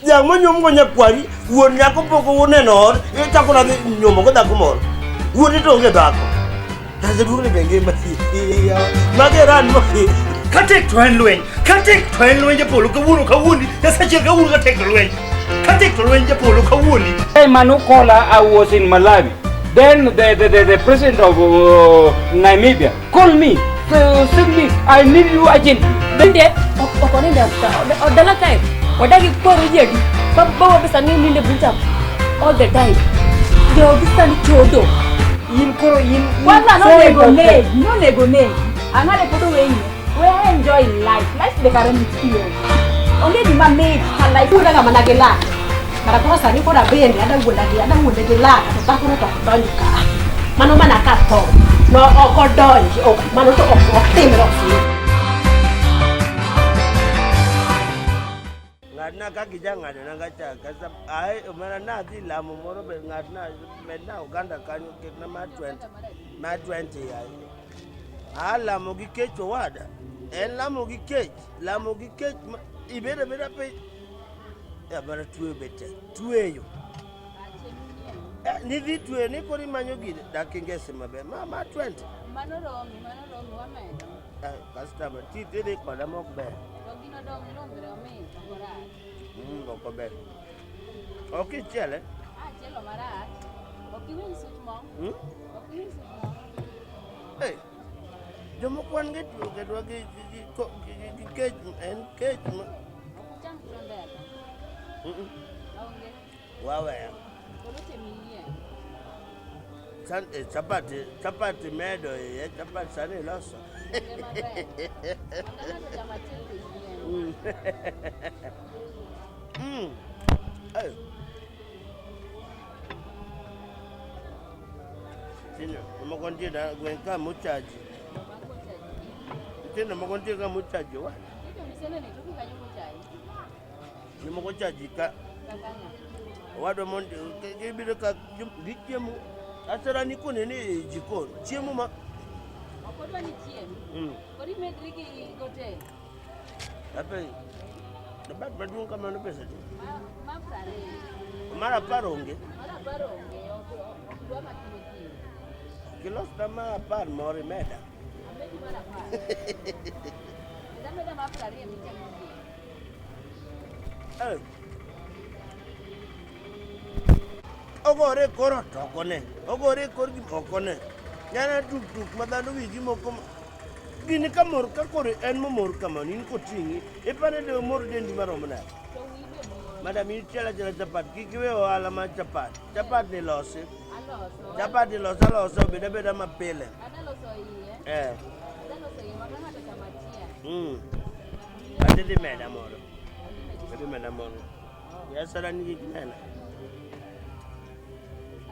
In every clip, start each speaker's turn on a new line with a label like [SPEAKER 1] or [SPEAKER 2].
[SPEAKER 1] Yang mo nyom go nyakwari, wuon nyako poko wuone no, chako na nyomo go dhako moro. Wuon to onge dhako. Kaze duogne benge mati. Mageran mo.
[SPEAKER 2] Katek to en lweny Japolo kawuono Nyasache kawuono katek to lweny. Katek to lweny Japolo kawuono.
[SPEAKER 3] Hey Manukola, I was in Malawi. Then the president of Namibia called me. Simply, I need you urgently.
[SPEAKER 4] Bende, okonende odala kai. Odagi kwaro yedi. Baba pesa nini nde bunta all the time. They obisa ni chodo.
[SPEAKER 3] In koro in.
[SPEAKER 4] Kwanza no negone. Angale poto wenye. We enjoy life. Life de karami tiyo. Onge di mame halai kuna kama nagela. Mara kwa sani kwa bende ada wonde gela. Atako na tokutanyuka. Mano mana kato. No okodonji. Mano to oktemero.
[SPEAKER 1] Ngadna ka kijanga na ngacha kasa ai mana na ti lamu moro be ngadna medna Uganda kanyo ketna ma 20 ai ala mo gi kecho wada en lamu gi kech ibere pe ya bara tuwe bete tuweyo ni vi tuwe ni kori manyo gi da kingese mabe ma 20
[SPEAKER 5] mano romi wameda
[SPEAKER 1] customer ti tede kwa da mok be
[SPEAKER 5] ogino dong nombre omi korat
[SPEAKER 1] okober okay chele
[SPEAKER 5] chelo marat okiwin such mo
[SPEAKER 1] hey jomo kwan ge tu ge dwa ge kech en kech ma
[SPEAKER 5] okucham tondela aonge
[SPEAKER 1] wawe
[SPEAKER 5] kolote milie
[SPEAKER 1] san chapati medo ye chapati sani loso Hey. Tino, mo konti da gwen ka muchaji. Tino mo konti ka muchaji wa. Ni mo konti ka. Wado monde ke bi ka gichemu. Asara ni kone ni jikon. Chiemu ma.
[SPEAKER 5] Okodwa ni chiemu. Kodi medrigi gote.
[SPEAKER 1] Ape. Dapat badung kama no pesa tu.
[SPEAKER 5] Mapare.
[SPEAKER 1] Mara paronge.
[SPEAKER 5] Okudwa makini.
[SPEAKER 1] Kilos tama par mori meda.
[SPEAKER 5] Amedi mara par. Meda mapare ya mchana.
[SPEAKER 1] Ogore koro tokone. Ogore korgi okone. Yana tuk madano wigi moko. Gini kamor ka kore en momor kamani in kotingi ipane de mor dendi maromna madam in chela chapat kikiwe ohala ma chapat ni losi chapat ni loso beda mapile adidi meda moro ya sala ni kinena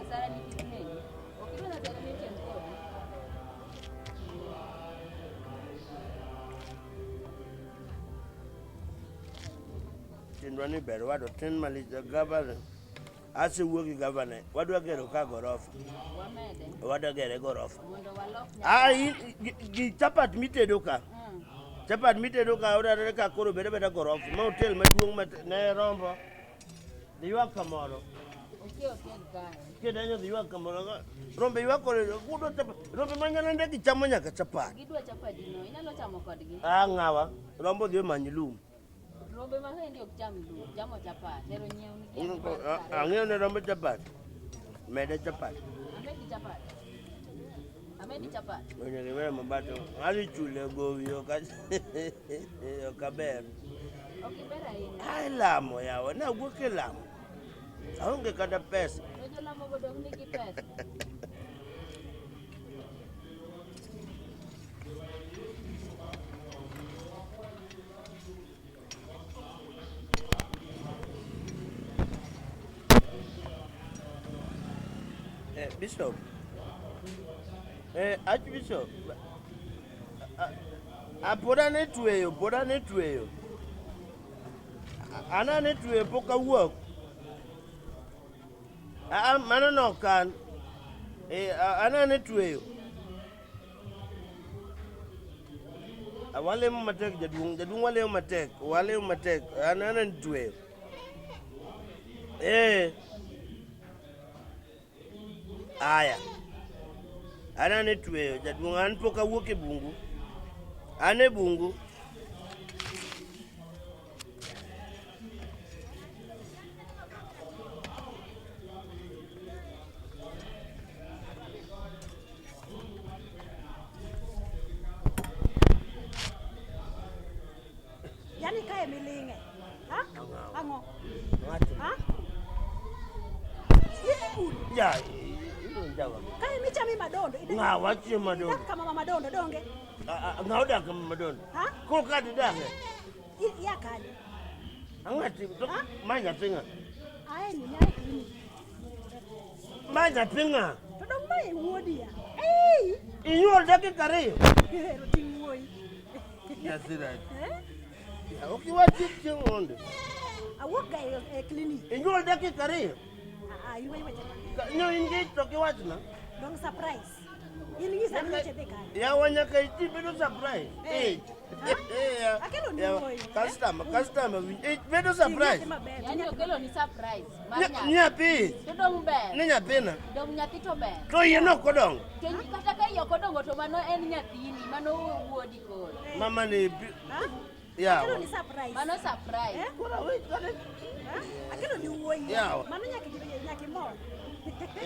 [SPEAKER 5] asara ni kinena okidwa na zara ni tempo
[SPEAKER 1] Tindwani bero wado tin malija governor ase wuogi governor wadwa gero ka gorofa wadwa gere gorofa gi chapat mitedo ka ora ka koro beda gorofa ma hotel maduong' ne rombo diwa kamoro Kedanyo diwa kamoro rombe ywa kore gudo chapat rombe manyana ndegi chamo nyaka chapat
[SPEAKER 5] gidwa chapat no inalo chamo kodgi
[SPEAKER 1] ngawa rombo dhiyo manyilum
[SPEAKER 5] Rombe mahendi ok cham lu, chamo chapat. Tero nyiew ni
[SPEAKER 1] ang'eyo ne rombe chapat. Mede chapat.
[SPEAKER 5] Amedi chapat.
[SPEAKER 1] Onye gewe mabato. Ali chule gowi okaber.
[SPEAKER 5] Okibera ina.
[SPEAKER 1] Ai lamo yawa na wuoke lamo. Aonge kada pesa.
[SPEAKER 5] Ojo lamo godong nigi pesa.
[SPEAKER 1] Bishop. Archbishop. Poda ne tueyo. Ana ne tueyo poka wuok. Mano no kan. Ana ne tueyo. Wale matek jadung wale matek. Ana ne tueyo. Aya. Ana ne tweyo jaduong' an pok awuok e bungu. An e bungu.
[SPEAKER 4] Yani kae milinge. Ha? Ango. Ha?
[SPEAKER 1] Ya, jawa.
[SPEAKER 4] Kae michami madondo.
[SPEAKER 1] Ngawa chie madondo.
[SPEAKER 4] Kama madondo donge.
[SPEAKER 1] Ngauda kama madondo.
[SPEAKER 4] Ha?
[SPEAKER 1] Ko ka didane.
[SPEAKER 4] Ya kale.
[SPEAKER 1] Angati manya pinga.
[SPEAKER 4] Ae ni nyai kini.
[SPEAKER 1] Manya pinga.
[SPEAKER 4] To dong mai wodia. Ei!
[SPEAKER 1] Inyol dakika 2.
[SPEAKER 4] Hero ting'woi.
[SPEAKER 1] Ya sira. Ya ukiwa chichi ng'onde.
[SPEAKER 4] Awuok ga e clinic.
[SPEAKER 1] Inyol dakika 2.
[SPEAKER 4] Iwe weche.
[SPEAKER 1] Nyo ingi to kiwachna.
[SPEAKER 4] Dong surprise. In gi sani weche dhi kare.
[SPEAKER 1] Ya wanyaka iti bedo surprise. Ya.
[SPEAKER 4] Akelo ni
[SPEAKER 1] Ya
[SPEAKER 4] woi.
[SPEAKER 1] customer bedo surprise.
[SPEAKER 5] Yani okelo ni surprise.
[SPEAKER 1] Nyathi.
[SPEAKER 5] To dong ber.
[SPEAKER 1] Ni nyathina.
[SPEAKER 5] Dong nyathi to ber.
[SPEAKER 1] To yien ok odong.
[SPEAKER 5] To kata ka yok odongo to mano en nyathini, mano wuodi koro.
[SPEAKER 1] Mama ni ya.
[SPEAKER 4] Akelo ni surprise.
[SPEAKER 5] Mano surprise.
[SPEAKER 1] Kora we kare.
[SPEAKER 4] Akelo ni woi.
[SPEAKER 1] Yawa.
[SPEAKER 4] Mano nyaki mor.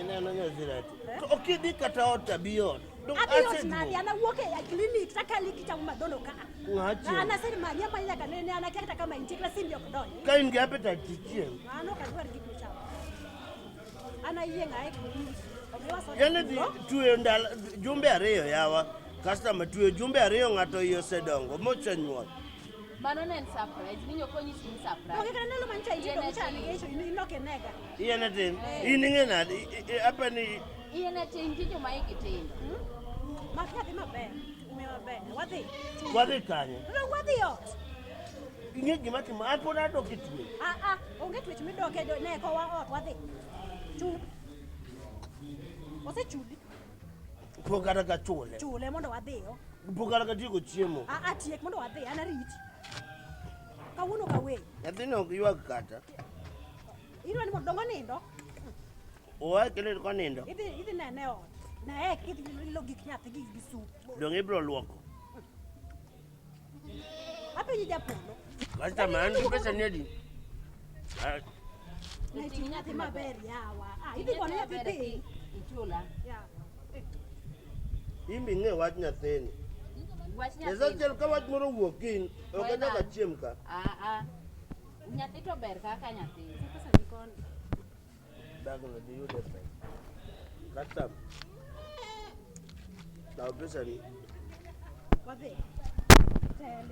[SPEAKER 1] Ineno nyazirati. To okidhi kata ot abiyot.
[SPEAKER 4] Abiyot nadi ana wuok e clinic takali kichamo madondo ka.
[SPEAKER 1] Ngachi.
[SPEAKER 4] Ana sema manya manya ka nene ana kata kama intikla simbi ok donjo.
[SPEAKER 1] Ka in gi appetite chichiem.
[SPEAKER 4] Ano ka dwar gik michamo. Ana yie ngae clinic.
[SPEAKER 1] Yani dhi tuyo ndalo jumbe 2 yawa. Customer tuyo jumbe 2 ng'ato iye osedongo mosenyuol.
[SPEAKER 5] Mano ne en surprise. Ninyo konyi sim surprise.
[SPEAKER 4] Okay, kana lo mancha ito mchani kesho inoke nega.
[SPEAKER 1] Iye na tin. Ininge nadi apa ni
[SPEAKER 5] Iye na tin tijo ma ikitindo.
[SPEAKER 4] Makati maber. Umewa ber.
[SPEAKER 1] wadhi kanye.
[SPEAKER 4] Wadhi ot.
[SPEAKER 1] Ing'e gima timo an pod adok e tuo.
[SPEAKER 4] Onge twech midoke ne ko wa ot wadhi. Chul. Osechuli.
[SPEAKER 1] Pok kata ka chule.
[SPEAKER 4] Chule mondo wadhiyo.
[SPEAKER 1] Pok kata ka tieko chiemo.
[SPEAKER 4] Tiek mondo wadhi an arit. Kawuono ka we.
[SPEAKER 1] Nyathino ok ywag kata.
[SPEAKER 4] Idwa ni mondo dongo nindo.
[SPEAKER 1] Oa kele ko nindo.
[SPEAKER 4] Idhi nene ot. Na idhi lo gik nyathi gi sup.
[SPEAKER 1] Dong ibro luoko.
[SPEAKER 4] Apenji japolo.
[SPEAKER 1] Customer an gi pesa ni adi?
[SPEAKER 4] Na ting nyathi maber yawa. Idhi kono nyathi piny.
[SPEAKER 5] Ichula.
[SPEAKER 4] Ya.
[SPEAKER 1] Imbi ng'e wach nyathini.
[SPEAKER 5] Wach
[SPEAKER 1] Esa
[SPEAKER 5] nyathi.
[SPEAKER 1] chel ka wach moro wuok in, ok anyaka chiem ka.
[SPEAKER 5] Nyathi to ber kaka nyathi.
[SPEAKER 4] Pesa ni kono.
[SPEAKER 1] Dagno di yude pe. Customer. Daw pesa ni.
[SPEAKER 4] Wadhi.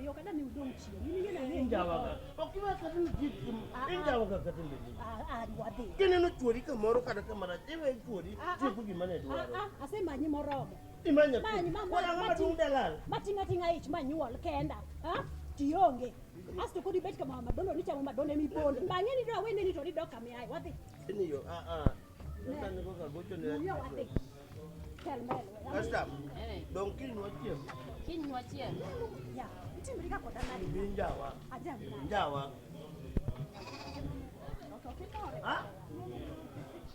[SPEAKER 4] Yo kada ni udong chien. Ni ngena ne.
[SPEAKER 1] Injawaga. Okiwa kata ni jitim. Injawaga kata ni.
[SPEAKER 4] Wadhi.
[SPEAKER 1] Kene no chuori kamoro kata kamara. Ewe chuori. Tieko gima ne dwaro.
[SPEAKER 4] Asemanyi moromo.
[SPEAKER 1] Imanya.
[SPEAKER 4] Manyi
[SPEAKER 1] Wala ng'ama dung dalal.
[SPEAKER 4] Matinga ich manyuol kenda. Tionge. Asto kodi bet kama madondo ni chamo madondo mipondo. Bang'e ni do wende ni to ni do kamiai. Wadhi.
[SPEAKER 1] Ini yo. Nenda niko kagocho ni.
[SPEAKER 4] Yo wadhi. Kel mbele.
[SPEAKER 1] Customer. Dong kinywa chiem.
[SPEAKER 5] Kinywa chien.
[SPEAKER 4] Ya. Itimrika koda nadi.
[SPEAKER 1] Injawa.
[SPEAKER 4] Ajam.
[SPEAKER 1] Injawa.
[SPEAKER 4] Okay.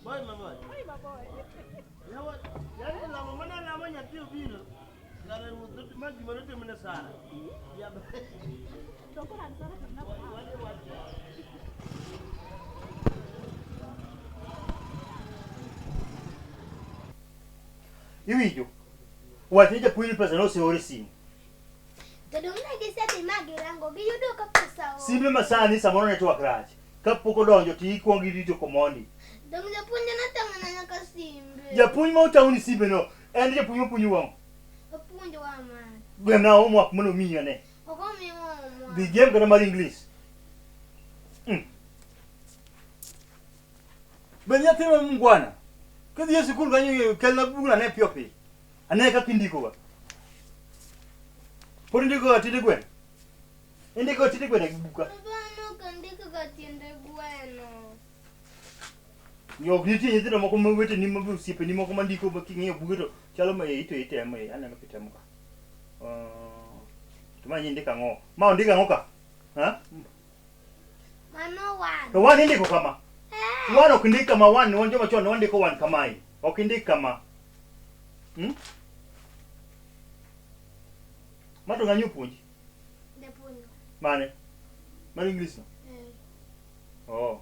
[SPEAKER 1] Boy mama.
[SPEAKER 4] Ai baboy.
[SPEAKER 1] Yawa. Yani la mama na la manya pio bilo. Ngare muduti maji marote mena sana. Ya.
[SPEAKER 4] Doko na sana na kwa.
[SPEAKER 2] Iwijo. Wati japuonj pesa no seore simu.
[SPEAKER 6] Tadong na giseti magirango giyudo ka pesa o.
[SPEAKER 2] Simbe masani samoro network rach. Kapok odonjo ti ikuongo irito komondi.
[SPEAKER 6] Dong japuonj na tang'ana nyaka simbe.
[SPEAKER 2] Japuonj ma otawoni simbe no en japuonj mapuonjo wang'.
[SPEAKER 6] Opuonjo wa man.
[SPEAKER 2] Gwemna homework mono miyi ane.
[SPEAKER 6] Okomi mwa.
[SPEAKER 2] Dhi game kata mar English. Ben nyathi ma mungwana. Kadhi e sikul kanyo kelna bugna ne piyo piyo. Ane kaka indikoga. Pod indikoga tinde gwen. Indiko tinde gwen e buka.
[SPEAKER 6] Bano kandika ka tiende gweno.
[SPEAKER 2] Yo nitie nyithindo moko ma weteni ma osiepeni moko mandiko ma king'iyo buge to chalo ma itemo aneno kitemo ka. To ma indiko ang'o? Ma ondiko ang'o ka? Ha?
[SPEAKER 6] Mano wan.
[SPEAKER 2] To wan indiko kama. Wan ok ndik kama wan wan joma chon wandiko wan kamae. Ok ndik kama. Mato ng'anyo puonji.
[SPEAKER 6] Japuonjo.
[SPEAKER 2] Mane? Mane English no?
[SPEAKER 6] Eh.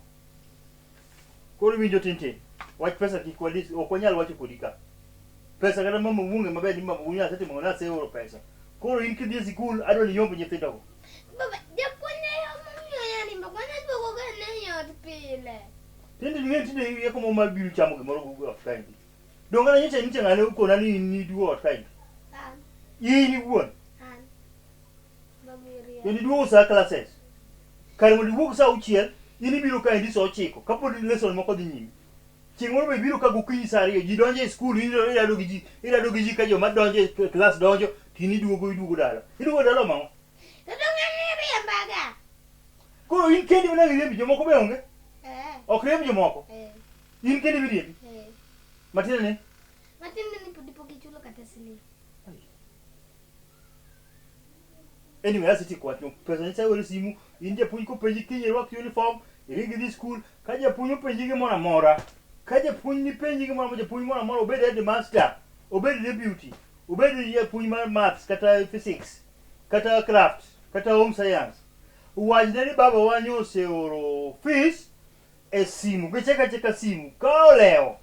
[SPEAKER 2] Koro winjo tintin. Wach pesa kik wadis ok wanyal wacho kodi ka. Pesa kata mama wuonge maber ni mama wunya sete mona se euro pesa. Koro in kidhi sikul adwa ni yombo nyithindo go.
[SPEAKER 6] Baba, japuonjo yo mamiyo yani mbona duogo ga ne yot pile.
[SPEAKER 2] Tinde ni tinde ye komo mal biru chamo gimoro go afkaindi. Donga nyiche niche ngane uko nani ni duo afkaindi. Yini wuon. Yini duo sa classes. Kare mo duo sa uchiel, yini biro ka ndi so chiko. Kapo lesson moko dhi nyime. Chingoro be biro ka gokinyi sari ji donje school irado gi ji ka jo madonje class donjo tini duogo dala. Iduogo dala mango.
[SPEAKER 6] To donga ni riembaga.
[SPEAKER 2] Koro in kendi mana riembi jomoko be onge? Ok riembi jomoko. In kendi riembi. Matin ne?
[SPEAKER 6] Matin ni podi chulo kata sini.
[SPEAKER 2] Anyway, asiti kwat no pesa ni sawo simu inde puny ko penji kinyi rwak uniform irigi di school kaja punyo penji gi mona mora kaja puny ni penji gi mona puny mona mora obed head master obed deputy obed ye puny mar maths kata physics kata craft kata home science wajne ni baba wanyo se oro fees e simu cheka simu ka oleo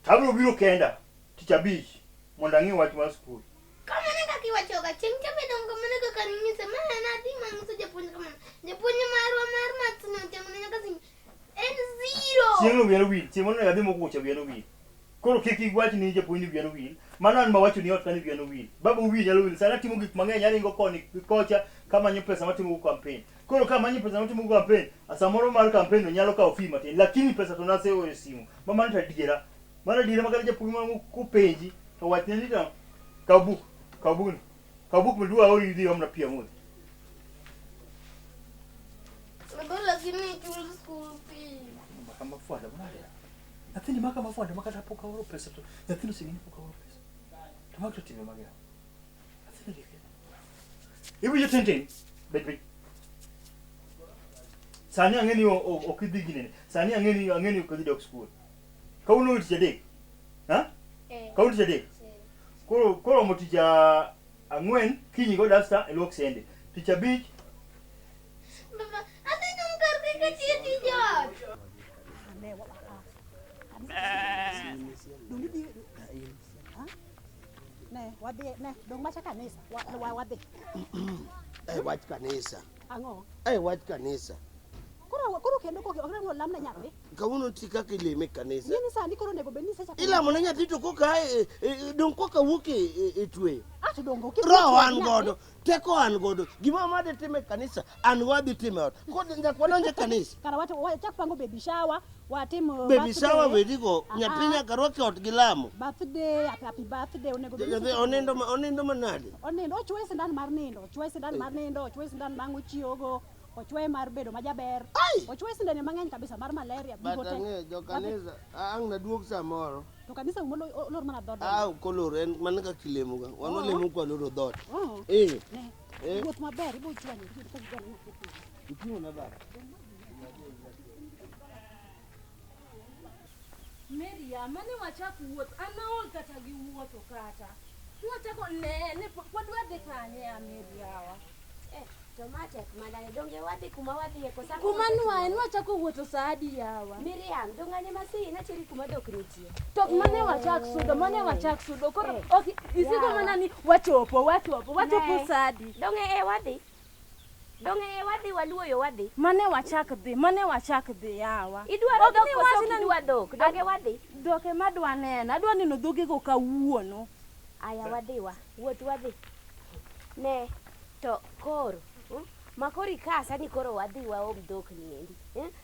[SPEAKER 2] tabro biro kenda tichabich monda ngi wach mar school.
[SPEAKER 6] Kama nanga kiwachoga chimcha bedongo mana ka kanini se mana na di manguso japuonjo kama japuonjo marwa mar matno jamne nyaka sim en zero.
[SPEAKER 2] Chieng'no wieno wil, chieng' mano nyathi mokuocha wieno wil. Koro kik iwach ni japuonj wieno wil. Mano an mawacho ni ot kani wieno wil. Babu wil nyalo wil. Sana timo gik mang'eny aringo koni kocha kamanyo pesa matimo go campaign. Koro kamanyo pesa matimo go campaign, samoro mar campaign no nyalo kawo fee matin. Lakini pesa to nase o simu. Mama nta diera. Mano diera makala japuonj ma ku penji to wach ni to kabuk medua ori di omna pia mudi.
[SPEAKER 6] Lebo lagi ni chul school fee.
[SPEAKER 2] Makama fuada bwana. Nathini makama fuada makata poka oro pesa to. Nathini singini poka oro pesa. Tamakto time magya. Nathini dike. Ibu yo tenten. Bet. Sani angeni okidhi ginene. Sani angeni okidhi dok school. Kauno tijadek. Ha? Kauno tijadek. Koro motija angwen kinyi go dasta elok sende. Ticha beach.
[SPEAKER 6] Baba, ate nung karke ka tijot.
[SPEAKER 4] Ne, wadhi ne, dong macha kanisa. Wadhi.
[SPEAKER 1] Wach kanisa.
[SPEAKER 4] Ang'o?
[SPEAKER 1] Wach kanisa.
[SPEAKER 4] Koro kendo ko okrengo lamne nyathi.
[SPEAKER 1] Kawuono tika kilime kanisa.
[SPEAKER 4] Yini sani koro nego beni secha.
[SPEAKER 1] Ilamo na nyathi to koka dong koka wuok e twe.
[SPEAKER 4] Ati dongo ki.
[SPEAKER 1] Roho an godo, teko an godo. Gima made time kanisa, an wadhi time ot. Kod ndak wadonje kanisa.
[SPEAKER 4] Kara wachak pango baby shower, watim
[SPEAKER 1] baby shower wedigo, nyathi nyaka rwak ot gi lamo.
[SPEAKER 4] Birthday, happy birthday onego beni.
[SPEAKER 1] Onindo manade.
[SPEAKER 4] Onindo ochwe sindan mar nindo, ochwe sindan mango chiogo. Ochwe mar bedo majaber. Ochwe sindane mang'eny kabisa mar malaria
[SPEAKER 1] bigo te. Batang'e jo kanisa ang na duog samoro.
[SPEAKER 4] To kanisa molo lor mana dot.
[SPEAKER 1] Kolor en man ka kilemo ga. Wan olemo kwa loro dot.
[SPEAKER 4] Wuoth maber ibo chwanyo.
[SPEAKER 1] Itingo na ba.
[SPEAKER 5] Maria, mane wachak wuoth, anaol kata gi wuotho kata. Nwachako ne podwa dhi kanye Maria.
[SPEAKER 6] Tomatek madane donge wadhi kuma wadhi kosa.
[SPEAKER 5] Kuma nwachako wuotho saa adi yawa.
[SPEAKER 6] Miriam, dongane masi na chiri kuma dok nitie.
[SPEAKER 5] To mane wachak sudo koro ok isigo mana ni wachopo saa adi.
[SPEAKER 6] Donge wadhi waluoyo wadhi.
[SPEAKER 5] Mane wachak dhi yawa.
[SPEAKER 6] Idwaro dok koso idwa dok. Donge wadhi.
[SPEAKER 5] Doke madwa neno. Adwa neno dhoge go kawuono.
[SPEAKER 6] Aya wadhiwa. Wuoth wadhi. Ne to koro makori kasa ni koro wadhi waom dhok niendi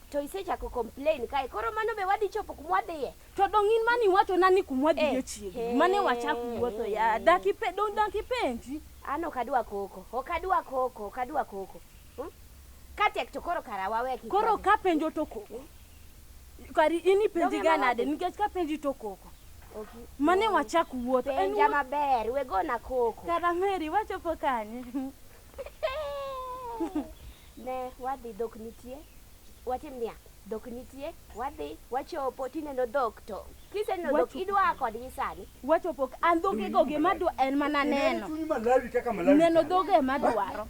[SPEAKER 6] to isechako complain kae koro mano be wadhi chopo kumwadhiye
[SPEAKER 5] to dongin mani wacho nani kumwadhiye chiegi mane wachak wuotho ya daki penji
[SPEAKER 6] ano okadwa koko katek to koro kara waweki
[SPEAKER 5] koro ka penjo to koko kari ini penji ganade nikech ka penji to koko mane wachak wuotho
[SPEAKER 6] penja maber wegona koko
[SPEAKER 5] kara Mary wachopo kanye
[SPEAKER 6] ne wadhi dhok nitie watim nia dhok nitie, wadhi, wachopo tineno dhok to. Kiseneno dhok idwa kodgi sani.
[SPEAKER 5] Wachopo an dhogego gima en mana neno.
[SPEAKER 2] Chunyi malawi kaka malawi.
[SPEAKER 5] Neno dhoge ema dwaro.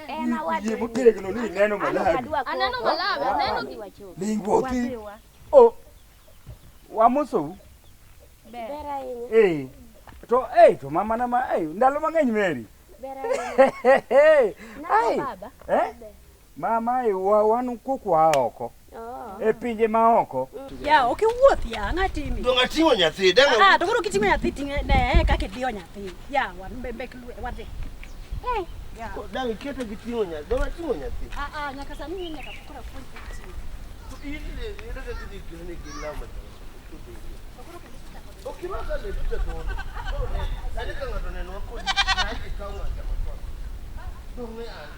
[SPEAKER 6] En awadhi.
[SPEAKER 2] Motegno ni neno malawi.
[SPEAKER 5] Aneno malawi, aneno
[SPEAKER 6] giwachopo.
[SPEAKER 2] Lingwoki.
[SPEAKER 3] Oh. Wamoso.
[SPEAKER 6] Ber ahinya.
[SPEAKER 3] To mama na ndalo mang'eny Mary.
[SPEAKER 6] Ber ahinya.
[SPEAKER 3] Ai.
[SPEAKER 6] Baba.
[SPEAKER 3] Mama wan kokwa oko. E pinje ma oko.
[SPEAKER 4] Ya, ok iwuoth ya, ng'atimi.
[SPEAKER 1] Dong ating'o nyathi, dang.
[SPEAKER 4] To koro kiting'o nyathi ting'e ne kaka idiyo nyathi. Ya, wan mbek wadhi.
[SPEAKER 1] Dang iketo gi ting'o nyathi, dong ating'o nyathi.
[SPEAKER 4] Nyaka sani nyaka kora full ting'o.
[SPEAKER 1] Ile ka gidhi klinik ilama. Okimaka le tuta to. Sani ka ng'ato neno kodi, aje kawo ng'ato makon. Dong ne an.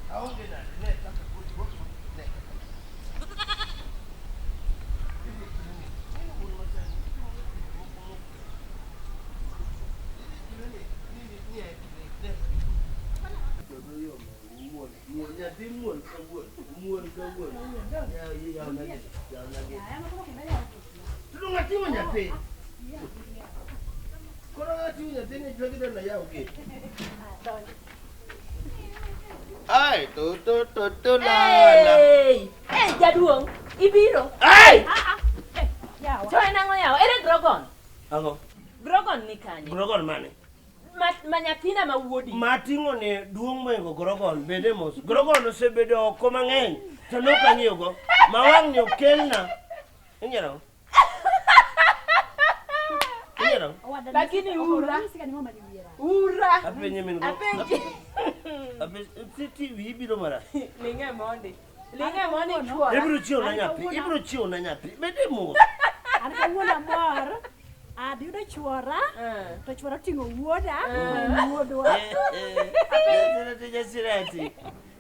[SPEAKER 1] Aonge na ne kaka kodi go. Ne. Ai, to la.
[SPEAKER 4] Jaduong, ibiro.
[SPEAKER 1] Ai!
[SPEAKER 4] To en ang'o yawa? Ere Grogon?
[SPEAKER 1] Ang'o?
[SPEAKER 4] Grogon ni kanye?
[SPEAKER 1] Grogon mane?
[SPEAKER 4] Ma nyathina ma wuodi.
[SPEAKER 1] Mating'o ne duong' moingo Grogon bende mos. Grogon osebedo oko mang'eny. To nok ang'iyogo. Ma wang' ni okelna. Inyalo? Inyalo?
[SPEAKER 4] Lakini ura. Ura.
[SPEAKER 1] Apenye min go.
[SPEAKER 4] Apenje.
[SPEAKER 1] TV ibiro mara.
[SPEAKER 4] Linge mondi chwora.
[SPEAKER 1] Ibiro chiwo na nyathi. Bende mos.
[SPEAKER 4] An kawuono mor. Adiyudo chwora. To chwora ting'o wuoda. Wuodwa.
[SPEAKER 1] Jasirati.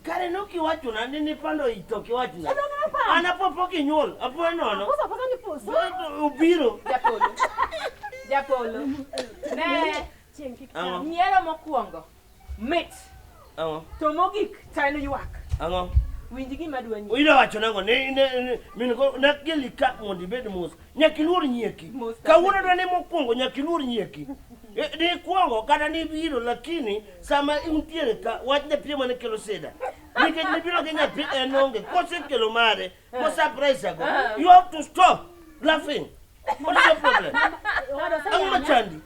[SPEAKER 1] Kare nokiwacho na ni pando ito kiwacho na. Ana popo kinyuol. Apo nono.
[SPEAKER 4] Posa ni posa.
[SPEAKER 1] Ubiro.
[SPEAKER 4] Japolo. Ne.
[SPEAKER 1] Ang'o?
[SPEAKER 4] Nyiero mokwongo. Mit.
[SPEAKER 1] Ang'o?
[SPEAKER 4] To mogik taino ywak.
[SPEAKER 1] Ang'o?
[SPEAKER 4] Winji gima dwa nyi.
[SPEAKER 1] Ilo wacho nango ne min go na keli ka mondi bed mos. Nyaki luor nyieki.
[SPEAKER 4] Mos.
[SPEAKER 1] Kawuono dwa ne mokwongo nyaki luor nyieki. Ni kwongo kata ni biro lakini sama untiere ka wach ne pie mane kelo seda. Nikech ni biro gi nyathi enonge. Kose kelo mare. Ko surprise ago. You have to stop laughing. What is the problem? Ang machandi.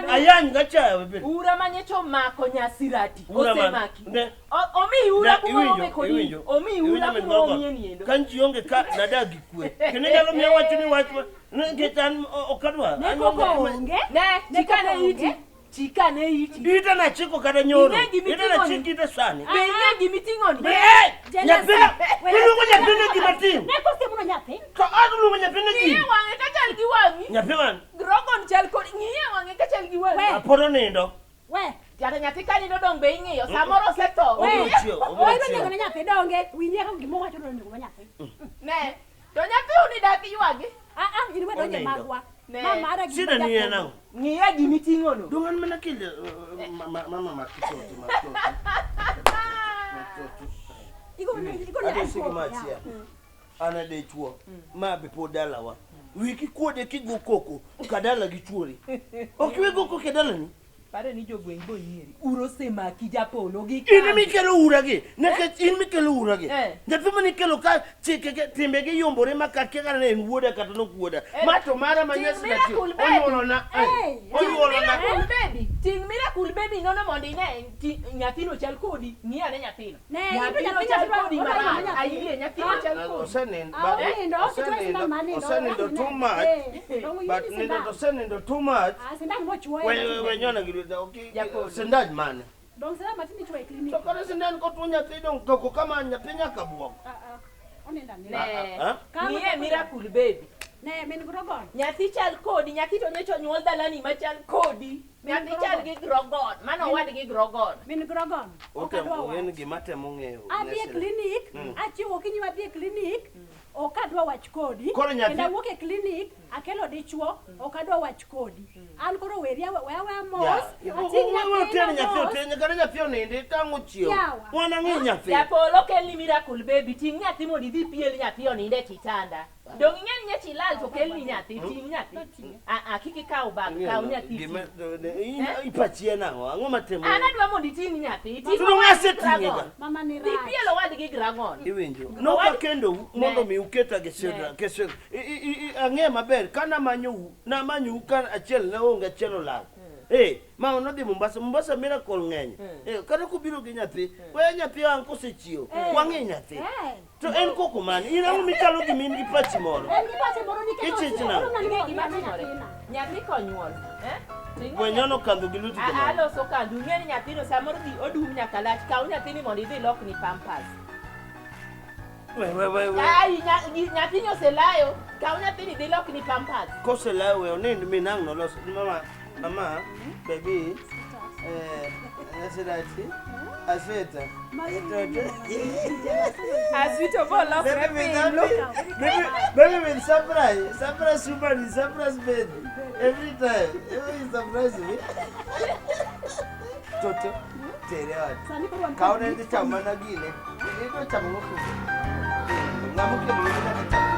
[SPEAKER 1] Ayany gacha we bit.
[SPEAKER 4] Ura manyecho mako nyasirati.
[SPEAKER 1] Ura man.
[SPEAKER 4] Osemaki.
[SPEAKER 1] Ne.
[SPEAKER 4] Omi ura kumo kodi. Omi ura kumo mieniendo.
[SPEAKER 1] Kanchi onge ka nadagi kwe. Kene nyalo miya wacho ni wach ne getan okadwa.
[SPEAKER 4] Ne onge. Ne chikane iti.
[SPEAKER 1] Ita na chiko kada nyoro.
[SPEAKER 4] Ita
[SPEAKER 1] na chiki ita sani.
[SPEAKER 4] Benye gimitingo ni.
[SPEAKER 1] Nyapina. Kulu ko nyapina gimatin.
[SPEAKER 4] Ne koste muno nyapi.
[SPEAKER 1] Ka adu lu nyapina gi.
[SPEAKER 4] Ni wange ka chal gi wangi.
[SPEAKER 1] Nyapina.
[SPEAKER 4] Grogon chal ko ngiye wange ka chal gi wangi.
[SPEAKER 1] Aporo nindo.
[SPEAKER 4] We, jada nyathi ka nindo dong be ing'iyo. Samoro seto.
[SPEAKER 1] Obiro chio.
[SPEAKER 4] Oiro ne nyathi donge. Winye ka gimo wacho do ngo nyathi. Ne. To nyathi uni dak ywagi. Ini wedo je magwa. Mama ara gi.
[SPEAKER 1] Sina ni yana.
[SPEAKER 4] Ngiye gimitingo no.
[SPEAKER 1] Dongan mana kile mama makitoti.
[SPEAKER 4] Iko
[SPEAKER 1] Ade sigi machia. Ana de chuo. Ma be po dalawa. Wiki kuode kigo koko kadala gi chuori. Okiwe goko kadala ni.
[SPEAKER 4] Pare ni jogweng bo yieri. Uro semaki Japolo gi.
[SPEAKER 1] Ini mikelo urage. Nekech in mikelo urage. Nyathi mani kelo ka chike timbe gi yombore makake kana ne wuoda kata no wuoda. Mato mara manyasi na ti. Oyolo na. Oyolo na.
[SPEAKER 4] Baby. Ting miracle baby nono mondi ne nyathino chal kodi. Ngiya ne nyathino. Nyathino chal kodi mara. Ayie nyathino chal kodi.
[SPEAKER 1] Osenindo too much. But nindo osenindo too much. We nyona giluda okay. Sendaj man.
[SPEAKER 4] Dong sera matini chwe clinic.
[SPEAKER 1] So kare sendan ko tunya tidong koko kama nyapinya kabuok.
[SPEAKER 4] Onenda ni.
[SPEAKER 6] Niye miracle baby.
[SPEAKER 4] Ne min Grogon.
[SPEAKER 6] Nyathi chal kodi, nyathi to nyocho nyuol dalani ma chal kodi. Nyathi chal gi Grogon. Mano wad gi Grogon.
[SPEAKER 4] Min Grogon.
[SPEAKER 1] Okay, ngene gima temo ng'eyo.
[SPEAKER 4] Adhi e clinic, achiwo kinyi wadhi e clinic. ok adwa wach kodi
[SPEAKER 1] Koro nyathi-
[SPEAKER 4] kendo awuok e klinik akelo dichuo ok adwa wach kodi an koro weria wewe mos
[SPEAKER 1] Nyakana nyathi oninde kang'o chiew.
[SPEAKER 4] Yawa.
[SPEAKER 1] Wana ng'i nyathi.
[SPEAKER 7] Japolo kelni miracle baby ting nyathi mondo idhi piel nyathi oninde kitanda. Dong ing'eni nyathi lal to kelni nyathi ting nyathi. Kiki kaw bag kaw nyathi.
[SPEAKER 1] Ipachie nang'o? Ang'o matemo?
[SPEAKER 7] An adwa mondo iting nyathi.
[SPEAKER 1] Turo ng'ase ting'ega.
[SPEAKER 4] mama ni
[SPEAKER 7] Dhi
[SPEAKER 4] rach
[SPEAKER 7] pielo wadgi gragon.
[SPEAKER 1] Iwinjo. Noka kendo mondo mi uketa geseda. Ang'e maber kana namanyo kan achiel ne onge achiel olal. Mama nodhi Mombasa miracle ng'eny. Kata kubiro gi nyathi, we nyathi ang' kosechiew. Wang'e nyathi. To en koko mani, in ang'o michalo gi min gi pachi moro.
[SPEAKER 4] en gi pache moro nikech
[SPEAKER 1] Ichich nang'o?
[SPEAKER 7] Nyathi konyuol.
[SPEAKER 1] Wenyono kandho gi luti kamano.
[SPEAKER 7] Aloso kandu ng'eni nyathino samoro dhi odum nyaka lach kaw nyathini mondo idhi lokni pampers.
[SPEAKER 1] We.
[SPEAKER 7] Ai nyathini oselayo kaw nyathini dhi lokni pampers.
[SPEAKER 1] Koselayo we onind min ang' noloso. Mama, baby. Nasidati. Asweta.
[SPEAKER 7] Aswito bolo
[SPEAKER 1] Baby with surprise super, surprise baby. Every time. You surprise me. Toto. Tere on.
[SPEAKER 4] sani koro
[SPEAKER 1] Kau nanti chama na gile. Ini kau chama ngoku. Ngamu kele ni nak chama.